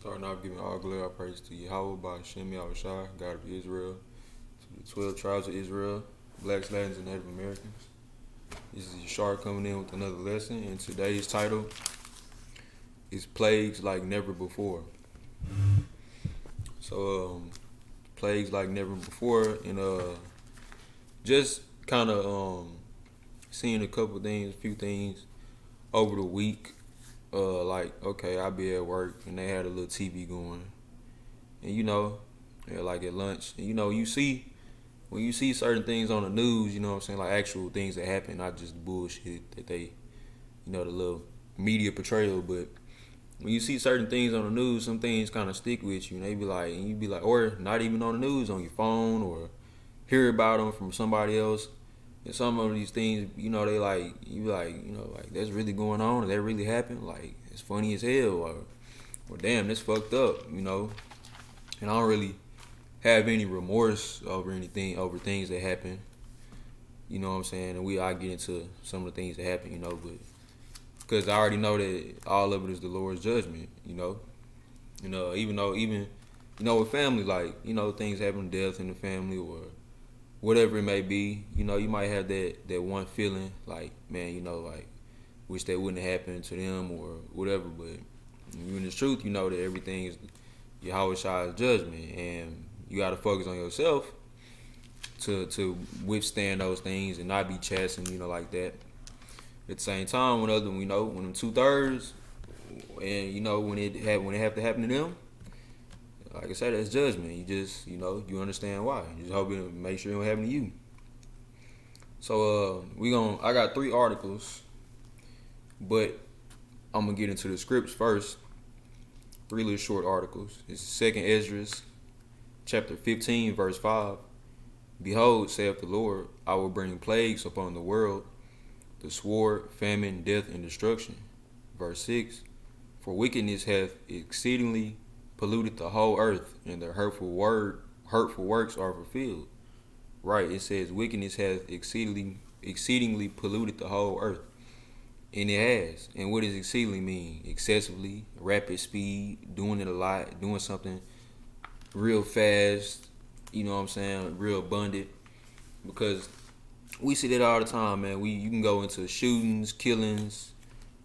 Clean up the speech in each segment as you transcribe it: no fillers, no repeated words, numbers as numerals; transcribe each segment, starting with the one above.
Starting off giving all glory, all praise to Yahweh by Hashem Yahushua, God of Israel, to the 12 tribes of Israel, blacks, Latins, and Native Americans. This is Yashar coming in with another lesson, and today's title is Plagues Like Never Before. So, plagues like never before, and just kind of seeing a few things over the week. Okay, I'll be at work and they had a little TV going, and like at lunch, and when you see certain things on the news, you know what I'm saying, like actual things that happen, not just bullshit that they, the little media portrayal, but when you see certain things on the news, some things kind of stick with you, and you be like, or not even on the news, on your phone, or hear about them from somebody else. And some of these things, they like that's really going on, and that really happened. Like it's funny as hell, or damn, that's fucked up, And I don't really have any remorse over things that happen. You know what I'm saying? And I get into some of the things that happen, but because I already know that all of it is the Lord's judgment, even with family, like, things happen, death in the family or whatever it may be, you might have that one feeling like, man, like, wish that wouldn't have happened to them or whatever, but in the truth, that everything is Yahweh's judgment, and you got to focus on yourself to withstand those things and not be chastened, like that. At the same time, when them 2/3, and when it have to happen to them, like I said, that's judgment. You just you understand why. You just hope it make sure it don't happen to you. So I got 3 articles, but I'm gonna get into the scripts first. 3 little short articles. It's 2nd Esdras, chapter 15, verse 5. Behold, saith the Lord, I will bring plagues upon the world, the sword, famine, death, and destruction. Verse 6. For wickedness hath exceedingly polluted the whole earth, and their hurtful works are fulfilled. Right, it says wickedness hath exceedingly polluted the whole earth. And it has. And what does exceedingly mean? Excessively, rapid speed, doing it a lot, doing something real fast, real abundant. Because we see that all the time, man. You can go into shootings, killings,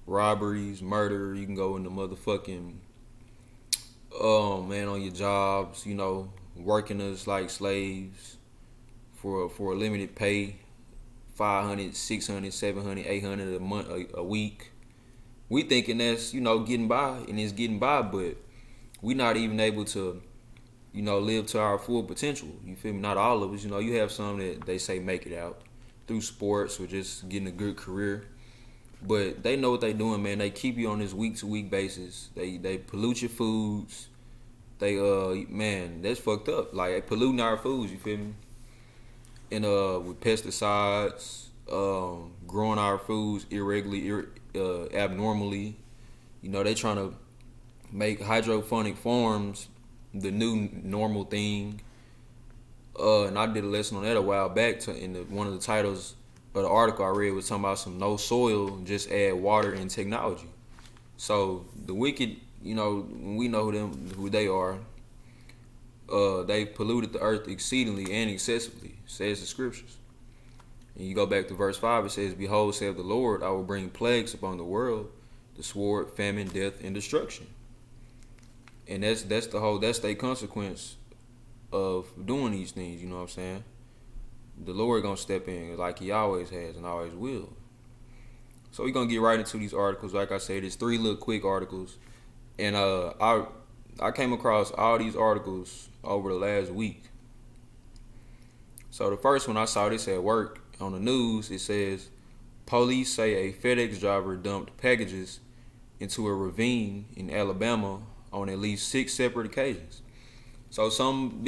robberies, murder. You can go into motherfucking, on your jobs, working us like slaves for a limited pay, $500, $600, $700, $800 a month, a week. We thinking that's getting by, and it's getting by, but we not even able to live to our full potential. You feel me? Not all of us. You have some that they say make it out through sports or just getting a good career. But they know what they doing, man. They keep you on this week-to-week basis. They pollute your foods. Man, that's fucked up. Like, they polluting our foods, you feel me? And with pesticides, growing our foods irregularly, abnormally. They trying to make hydroponic farms the new normal thing. And I did a lesson on that a while back. One of the titles of the article I read was talking about some no soil, just add water and technology. So the wicked, when we know who they are, they polluted the earth exceedingly and excessively, says the scriptures. And you go back to verse 5, it says, Behold, saith the Lord, I will bring plagues upon the world, the sword, famine, death, and destruction. And that's the consequence of doing these things, you know what I'm saying? The Lord gonna step in like he always has and always will. So we're gonna get right into these articles. Like I said, it's 3 little quick articles. And I came across all these articles over the last week. So the first one I saw this at work on the news. It says, police say a FedEx driver dumped packages into a ravine in Alabama on at least 6 separate occasions. So some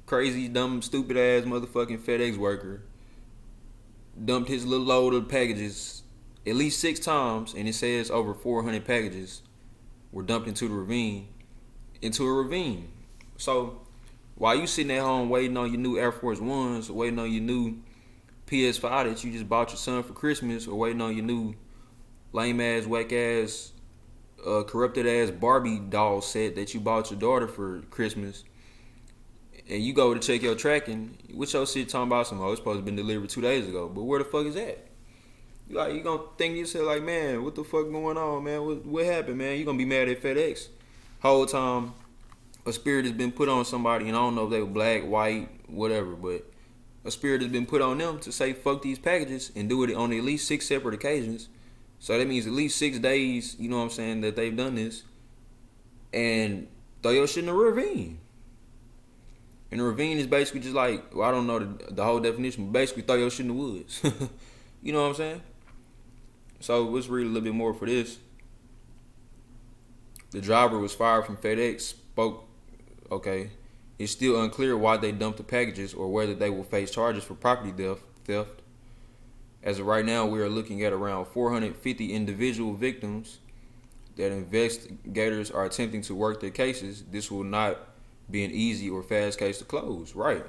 crazy, dumb, stupid ass motherfucking FedEx worker dumped his little load of packages at least 6 times, and it says over 400 packages were dumped into a ravine. So while you sitting at home waiting on your new Air Force Ones, or waiting on your new PS5 that you just bought your son for Christmas, or waiting on your new lame ass, whack ass corrupted ass Barbie doll set that you bought your daughter for Christmas, and you go to check your tracking, what your shit talking about? It's supposed to have been delivered 2 days ago, but where the fuck is that? You gonna think to yourself like, man, what the fuck going on, man? What happened, man? You gonna be mad at FedEx? Whole time, a spirit has been put on somebody, and I don't know if they were black, white, whatever, but a spirit has been put on them to say fuck these packages and do it on at least 6 separate occasions. So that means at least 6 days, you know what I'm saying, that they've done this, and throw your shit in a ravine. And a ravine is basically just like, well, I don't know the whole definition, but basically throw your shit in the woods. You know what I'm saying? So let's read a little bit more for this. The driver was fired from FedEx, spoke, okay. It's still unclear why they dumped the packages or whether they will face charges for property theft. As of right now, we are looking at around 450 individual victims that investigators are attempting to work their cases. This will not be an easy or fast case to close. Right.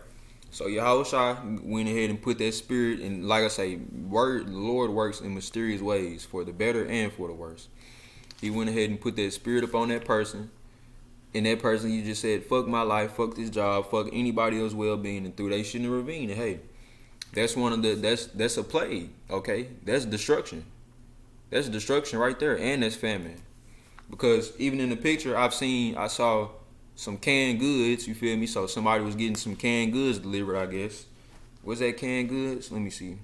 So Yahushua went ahead and put that spirit, and like I say, the Lord works in mysterious ways for the better and for the worse. He went ahead and put that spirit upon that person, and that person, you just said, fuck my life, fuck this job, fuck anybody else's well-being, and threw that shit in the ravine. And hey, that's that's a plague, okay? That's destruction. That's destruction right there, and that's famine. Because even in the picture I saw some canned goods, you feel me? So somebody was getting some canned goods delivered, I guess. What's that, canned goods? Let me see.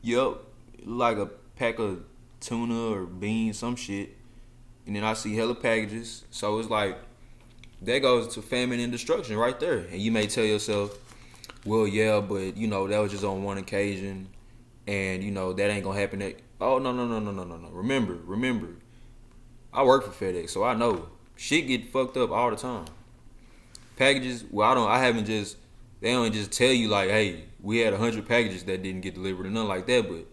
Yup, like a pack of tuna or beans, some shit. And then I see hella packages. So it's like, that goes to famine and destruction right there. And you may tell yourself, well, yeah, but, that was just on one occasion. And, that ain't gonna happen. Oh, no. Remember. I work for FedEx, so I know shit get fucked up all the time. Packages, they don't just tell you like, hey, we had 100 packages that didn't get delivered or nothing like that. But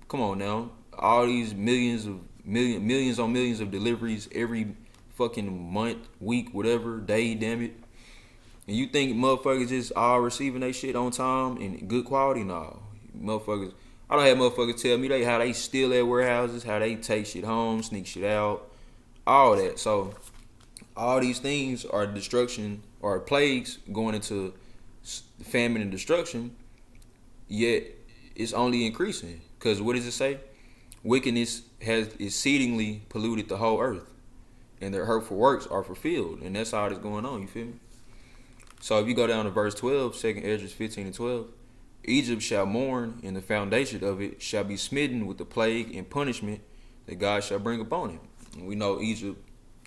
come on now, all these millions on millions of deliveries every fucking month, week, whatever, day, damn it. And you think motherfuckers just all receiving their shit on time and good quality? No, motherfuckers. I don't have motherfuckers tell me how they steal at warehouses, how they take shit home, sneak shit out, all that. So all these things are destruction or plagues going into famine and destruction, yet it's only increasing. Because what does it say? Wickedness has exceedingly polluted the whole earth, and their hurtful works are fulfilled. And that's all that's going on, you feel me? So if you go down to verse 12, 2 Esdras 15 and 12, Egypt shall mourn, and the foundation of it shall be smitten with the plague and punishment that God shall bring upon it. And we know Egypt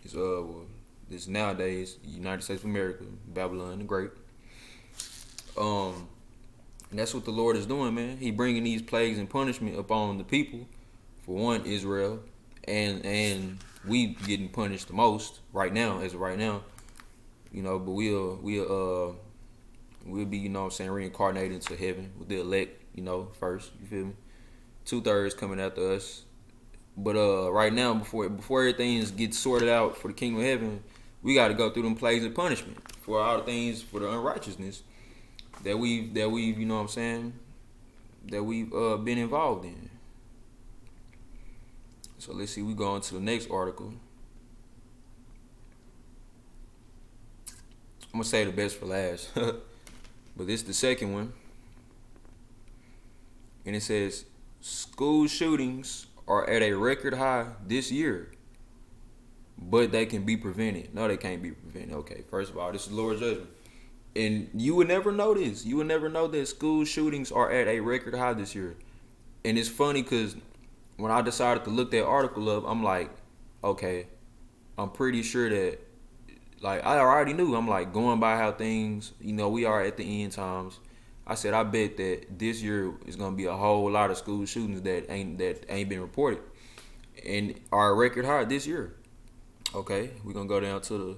is nowadays United States of America, Babylon the Great. And that's what the Lord is doing, man. He bringing these plagues and punishment upon the people. For one, Israel, and we getting punished the most right now, as of right now. But we'll be, reincarnated into heaven with the elect, first, you feel me? 2/3 coming after us. But right now, before everything gets sorted out for the kingdom of heaven, we got to go through them plagues and punishment for all the things, for the unrighteousness that we've that we've been involved in. So let's see, we go on to the next article. I'm gonna say the best for last. But this is the second one. And it says, school shootings are at a record high this year, but they can be prevented. No, they can't be prevented. Okay, first of all, this is Lord's judgment. And you would never know this. You would never know that school shootings are at a record high this year. And it's funny because when I decided to look that article up, I'm like, okay, I'm pretty sure that, like, I already knew. I'm like, going by how things, we are at the end times. I said, I bet that this year is gonna be a whole lot of school shootings that ain't been reported, and are a record high this year. Okay, we're gonna go down to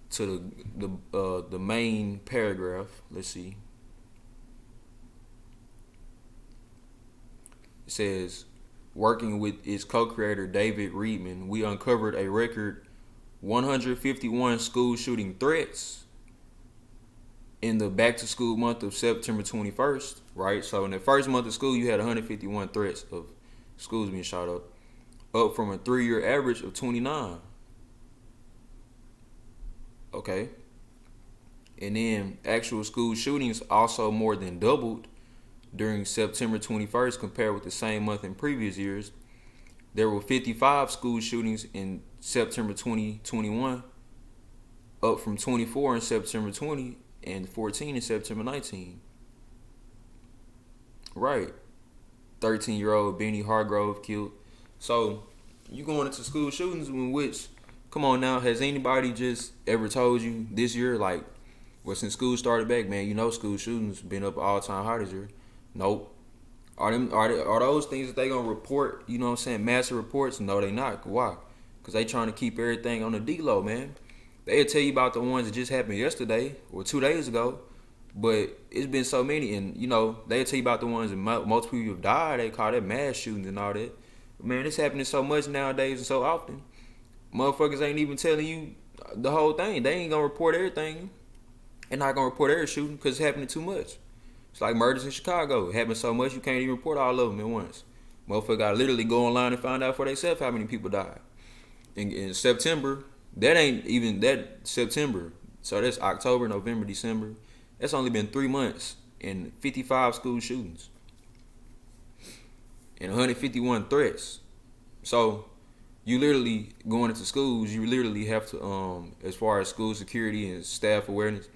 the main paragraph. Let's see. It says, working with its co-creator David Reedman, we uncovered a record 151 school shooting threats in the back-to-school month of September 21st, right? So in the first month of school, you had 151 threats of schools being shot up from a 3-year average of 29. Okay. And then actual school shootings also more than doubled during September 21st compared with the same month in previous years. There were 55 school shootings in September 2021, up from 24 in September 20 and 14 in September 19. Right. 13-year-old Benny Hargrove killed. So, you going into school shootings in which, come on now, has anybody just ever told you this year, like, well, since school started back, man, you know school shootings been up all-time high this year? Nope. Are those things that they gonna report, you know what I'm saying, massive reports? No, they not. Why? Because they trying to keep everything on the D-low, man. They'll tell you about the ones that just happened yesterday or 2 days ago, but it's been so many, and, you know, they'll tell you about the ones that most people have died. They call that mass shootings and all that. But, man, it's happening so much nowadays and so often. Motherfuckers ain't even telling you the whole thing. They ain't gonna report everything. They're not gonna report every shooting because it's happening too much. It's like murders in Chicago. It happened so much you can't even report all of them at once. Motherfucker got to literally go online and find out for themselves how many people died. In September, that ain't even that September. So that's October, November, December. That's only been 3 months and 55 school shootings and 151 threats. So you literally going into schools, you literally have to, as far as school security and staff awareness,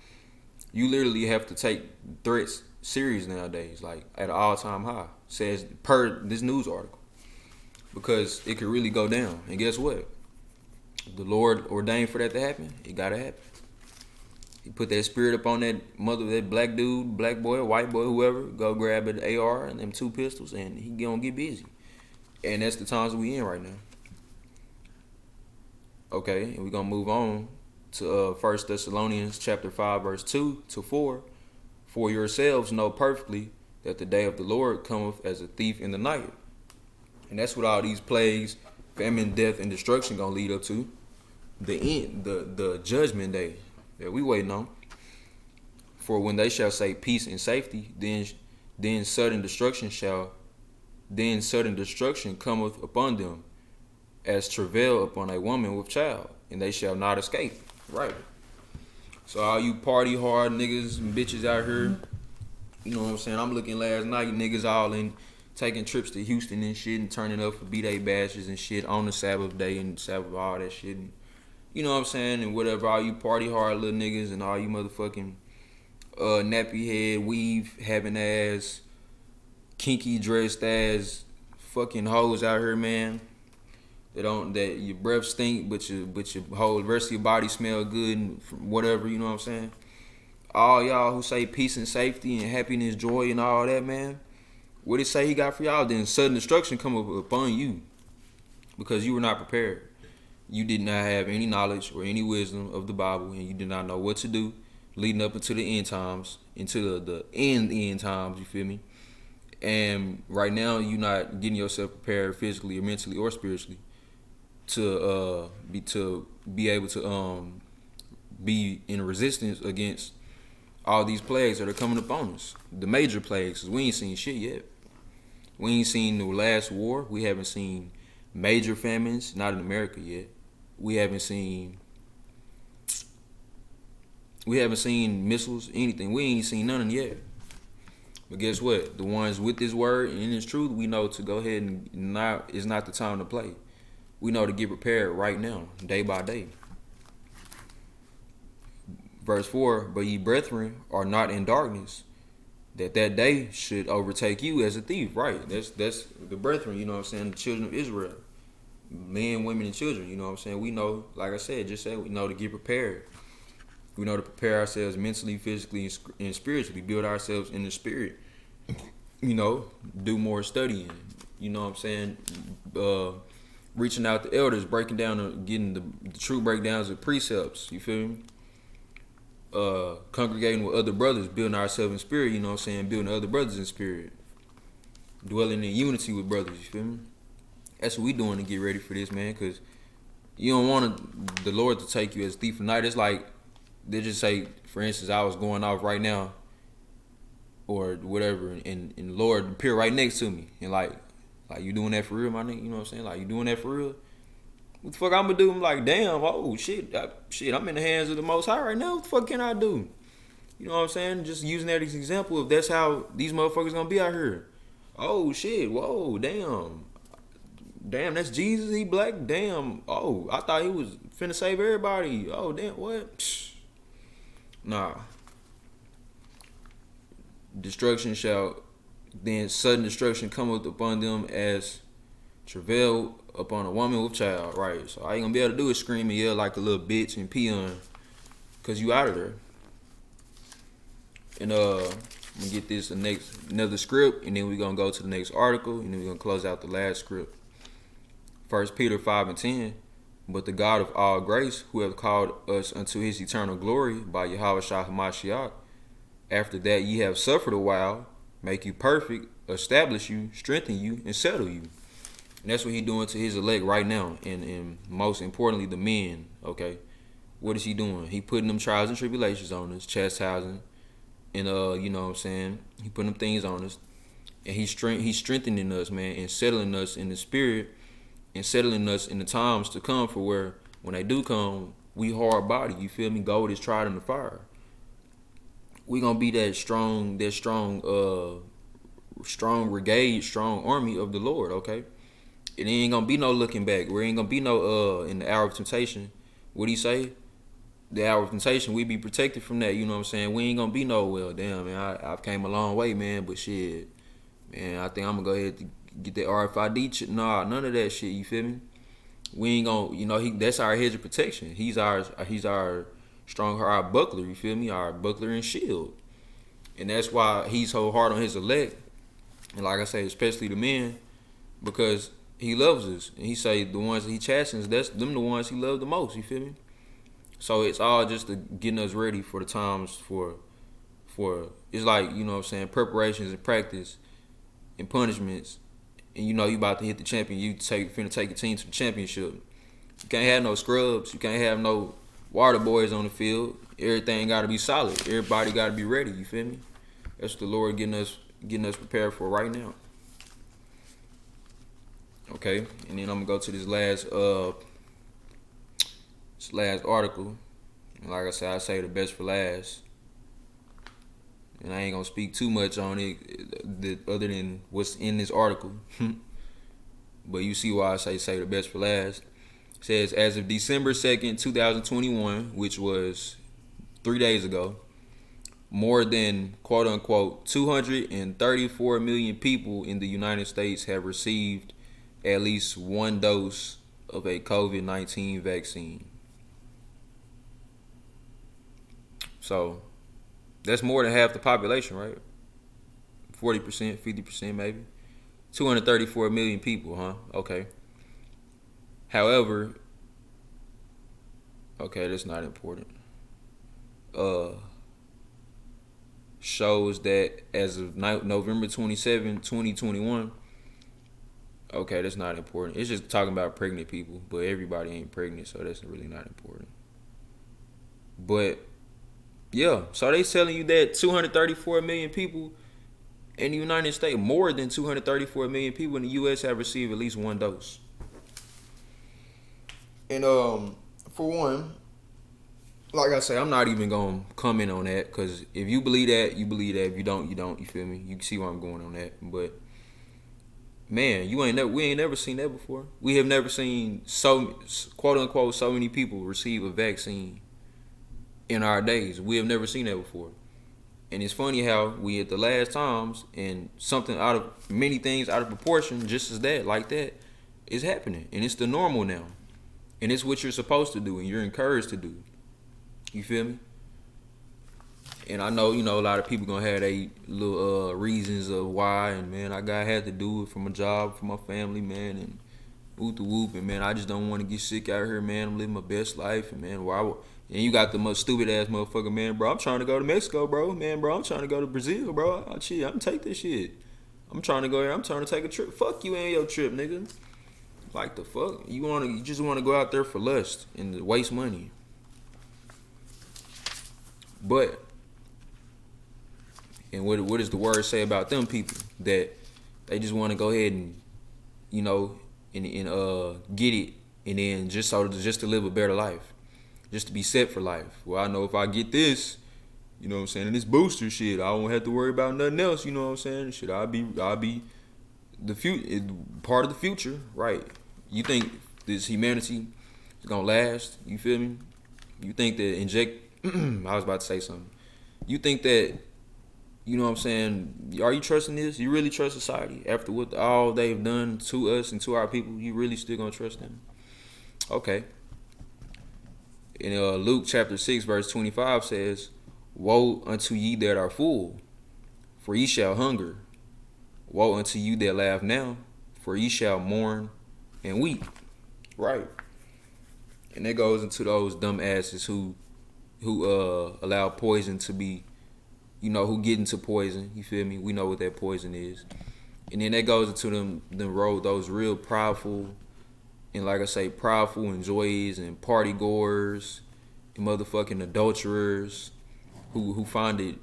you literally have to take threats serious nowadays, like at an all-time high, says per this news article, because it could really go down. And guess what? The Lord ordained for that to happen. It gotta happen. He put that spirit up on that black dude, black boy, white boy, whoever. Go grab an AR and them 2 pistols, and he gonna get busy. And that's the times we in right now. Okay, and we're gonna move on to 1 Thessalonians chapter 5, verse 2 to 4. For yourselves know perfectly that the day of the Lord cometh as a thief in the night. And that's what all these plagues, famine, death, and destruction gonna lead up to. The end, the judgment day that we waiting on. For when they shall say peace and safety, then sudden destruction cometh upon them, as travail upon a woman with child, and they shall not escape. Right. So all you party hard niggas and bitches out here, you know what I'm saying? I'm looking last night, niggas all in taking trips to Houston and shit and turning up for B-Day bashes and shit on the Sabbath day and Sabbath, all that shit. And, you know what I'm saying? And whatever, all you party hard little niggas and all you motherfucking nappy head, weave having ass, kinky dressed ass fucking hoes out here, man. That your breath stink, but your whole rest of your body smell good and whatever, you know what I'm saying? All y'all who say peace and safety and happiness, joy and all that, man, what it say he got for y'all? Then sudden destruction come upon you because you were not prepared. You did not have any knowledge or any wisdom of the Bible, and you did not know what to do leading up into the end times, into the end times, you feel me? And right now, you're not getting yourself prepared physically or mentally or spiritually to be able to be in resistance against all these plagues that are coming upon us. The major plagues, 'cause we ain't seen shit yet. We ain't seen the last war. We haven't seen major famines, not in America yet. We haven't seen missiles, anything. We ain't seen none yet. But guess what? The ones with this word and in its truth, we know to go ahead and now is not the time to play. We know to get prepared right now, day by day. Verse 4, but ye brethren are not in darkness, that day should overtake you as a thief. Right, that's the brethren, you know what I'm saying, the children of Israel. Men, women, and children, you know what I'm saying. We know, like I said, we know to get prepared. We know to prepare ourselves mentally, physically, and spiritually, build ourselves in the spirit. You know, do more studying, you know what I'm saying, reaching out to elders, breaking down, getting the true breakdowns of precepts, you feel me? Congregating with other brothers, building ourselves in spirit, you know what I'm saying, building other brothers in spirit, dwelling in unity with brothers, you feel me? That's what we doing to get ready for this, man, because you don't want the Lord to take you as a thief of night. It's like, they just say, for instance, I was going off right now, or whatever, and the Lord appear right next to me, and like, Like, you doing that for real, my nigga? You know what I'm saying? Like, you doing that for real? What the fuck I'm gonna do? I'm like, damn, oh shit, I'm in the hands of the Most High right now. What the fuck can I do? You know what I'm saying? Just using that as an example of that's how these motherfuckers gonna be out here. Oh shit, whoa, damn, that's Jesus. He black. Damn. Oh, I thought he was finna save everybody. Oh damn, what? Psh. Nah. Destruction shall then sudden destruction cometh upon them as travail upon a woman with child. Right. So all you gonna be able to do is scream and yell like a little bitch and peon, cause you out of there. And I'm gonna get this another script, and then we're gonna go to the next article, and then we're gonna close out the last script. 1 Peter 5:10. But the God of all grace, who hath called us unto his eternal glory by Yahweh Shah Hamashiach, after that ye have suffered a while, make you perfect, establish you, strengthen you, and settle you. And that's what he's doing to his elect right now, and most importantly, the men. Okay, what is he doing? He putting them trials and tribulations on us, chastising. And you know what I'm saying? He putting them things on us. And he's strengthening us, man, and settling us in the spirit and settling us in the times to come, for where when they do come, we hard body. You feel me? Gold is tried in the fire. We gonna be that strong brigade, strong army of the Lord, okay? It ain't gonna be no looking back. There ain't gonna be no in the hour of temptation. What he say? The hour of temptation, we be protected from that, you know what I'm saying? We ain't gonna be no, well, damn, man, I've came a long way, man, but shit, man, I think I'm gonna go ahead and get that RFID. Nah, none of that shit, you feel me? We ain't gonna, you know, that's our hedge of protection. He's our strong, our buckler, you feel me? Our buckler and shield. And that's why he's so hard on his elect. And like I say, especially the men, because he loves us. And he say the ones that he chastens, that's them the ones he loves the most, you feel me? So it's all just getting us ready for the times for it's like, you know what I'm saying, preparations and practice and punishments. And you know you about to hit the champion, finna take your team to the championship. You can't have no scrubs, you can't have no water boys on the field. Everything gotta be solid. Everybody gotta be ready, you feel me? That's what the Lord getting us prepared for right now. Okay, and then I'm gonna go to this last article. And like I said, I say the best for last. And I ain't gonna speak too much on it other than what's in this article. But you see why I say the best for last. It says, as of December 2nd, 2021, which was 3 days ago, more than, quote unquote, 234 million people in the United States have received at least one dose of a COVID-19 vaccine. So that's more than half the population, right? 40%, 50% maybe. 234 million people, huh? Okay. However, okay, that's not important. Shows that as of November 27, 2021, okay, that's not important. It's just talking about pregnant people, but everybody ain't pregnant, so that's really not important. But yeah, so they telling you that 234 million people in the United States, more than 234 million people in the U.S. have received at least one dose. And for one, like I say, I'm not even gonna comment on that, because if you believe that, you believe that. If you don't, you don't. You feel me? You can see where I'm going on that. But man, we ain't never seen that before. We have never seen so, quote unquote, so many people receive a vaccine in our days. We have never seen that before. And it's funny how we at the last times, and something out of many things out of proportion, just as that, like that, is happening. And it's the normal now. And it's what you're supposed to do and you're encouraged to do. You feel me? And I know, a lot of people gonna have their little reasons of why, and man, I had to do it for my job, for my family, man, and whoop the whoop, and man, I just don't want to get sick out here, man. I'm living my best life, and man, and you got the most stupid ass motherfucker, man, bro. I'm trying to go to Mexico, bro, man, bro. I'm trying to go to Brazil, bro. I'm gonna take this shit. I'm trying to go here. I'm trying to take a trip. Fuck you and your trip, nigga. Like the fuck, you just wanna go out there for lust and waste money. But, and what does the word say about them people? That they just want to go ahead and you know, and get it, and then just to live a better life, just to be set for life. Well, I know if I get this, you know what I'm saying, and this booster shit, I won't have to worry about nothing else. You know what I'm saying? Shit, I'll be the part of the future, right? You think this humanity is gonna last? You feel me? You think that inject? I was about to say something. You think that, you know what I'm saying? Are you trusting this? You really trust society after what all they've done to us and to our people? You really still gonna trust them? Okay. In Luke chapter 6 verse 25 says, "Woe unto ye that are full, for ye shall hunger. Woe unto you that laugh now, for ye shall mourn and weep." Right. And that goes into those dumb asses who allow poison to be, you know, who get into poison. You feel me? We know what that poison is. And then that goes into those real prideful, and like I say, prideful enjoyees and party goers and motherfucking adulterers who find it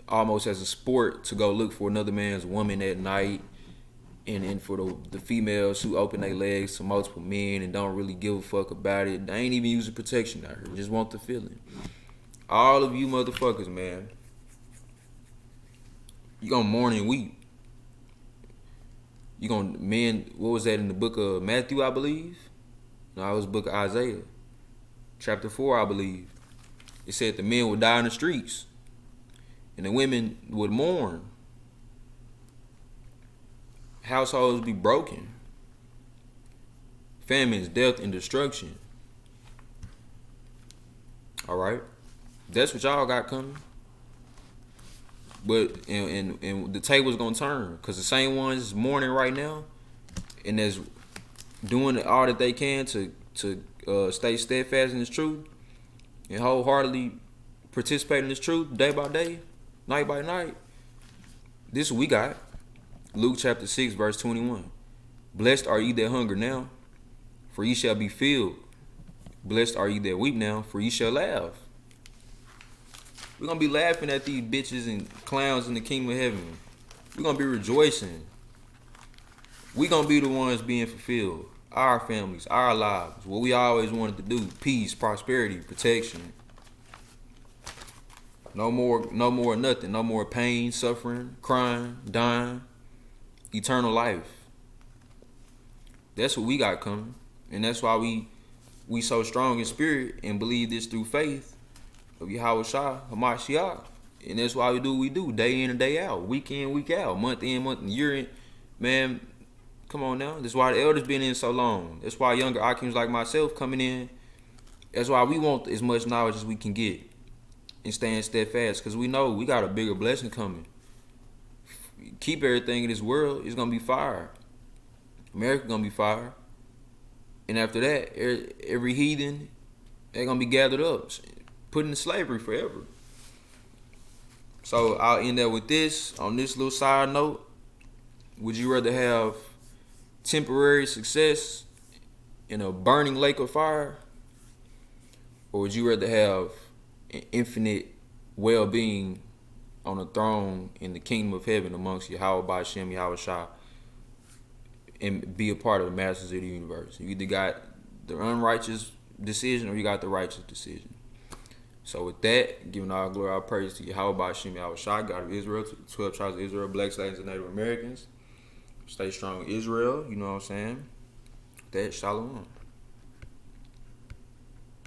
almost as a sport to go look for another man's woman at night, and for the females who open their legs to multiple men and don't really give a fuck about it. They ain't even using protection out here. Just want the feeling. All of you motherfuckers, man, you gonna mourn and weep. You gonna, men, what was that in the book of Matthew, I believe? No, it was the book of Isaiah. Chapter 4, I believe. It said the men would die in the streets and the women would mourn. Households be broken. Famines, death, and destruction. All right, that's what y'all got coming. But and the table's gonna turn, because the same ones mourning right now and that's doing all that they can to stay steadfast in this truth and wholeheartedly participate in this truth day by day, night by night. This is what we got. Luke chapter 6 verse 21. Blessed are ye that hunger now, for ye shall be filled. Blessed are ye that weep now, for ye shall laugh. We're gonna be laughing at these bitches and clowns in the kingdom of heaven. We're gonna be rejoicing. We're gonna be the ones being fulfilled. Our families, our lives, what we always wanted to do. Peace, prosperity, protection. No more nothing. No more pain, suffering, crying, dying. Eternal life. That's what we got coming. And that's why we so strong in spirit and believe this through faith of Yahweh Shah, Hamashiach. And that's why we do what we do, day in and day out, week in, week out, month in, month and year in. Man, come on now. That's why the elders been in so long. That's why younger Akims like myself coming in. That's why we want as much knowledge as we can get and staying steadfast, because we know we got a bigger blessing coming. Keep everything in this world, it's gonna be fire. America gonna be fire. And after that, every heathen, they're gonna be gathered up, put into slavery forever. So I'll end up with this, on this little side note. Would you rather have temporary success in a burning lake of fire, or would you rather have an infinite well-being on a throne in the kingdom of heaven amongst Yahweh Ba'Shem, Yahweh Shah, and be a part of the masters of the universe? You either got the unrighteous decision or you got the righteous decision. So with that, giving all glory, all praise to Yahweh Ba'Shem, Yahweh Shah, God of Israel, to the 12 tribes of Israel, black slaves and Native Americans. Stay strong, Israel, you know what I'm saying? That, shalom.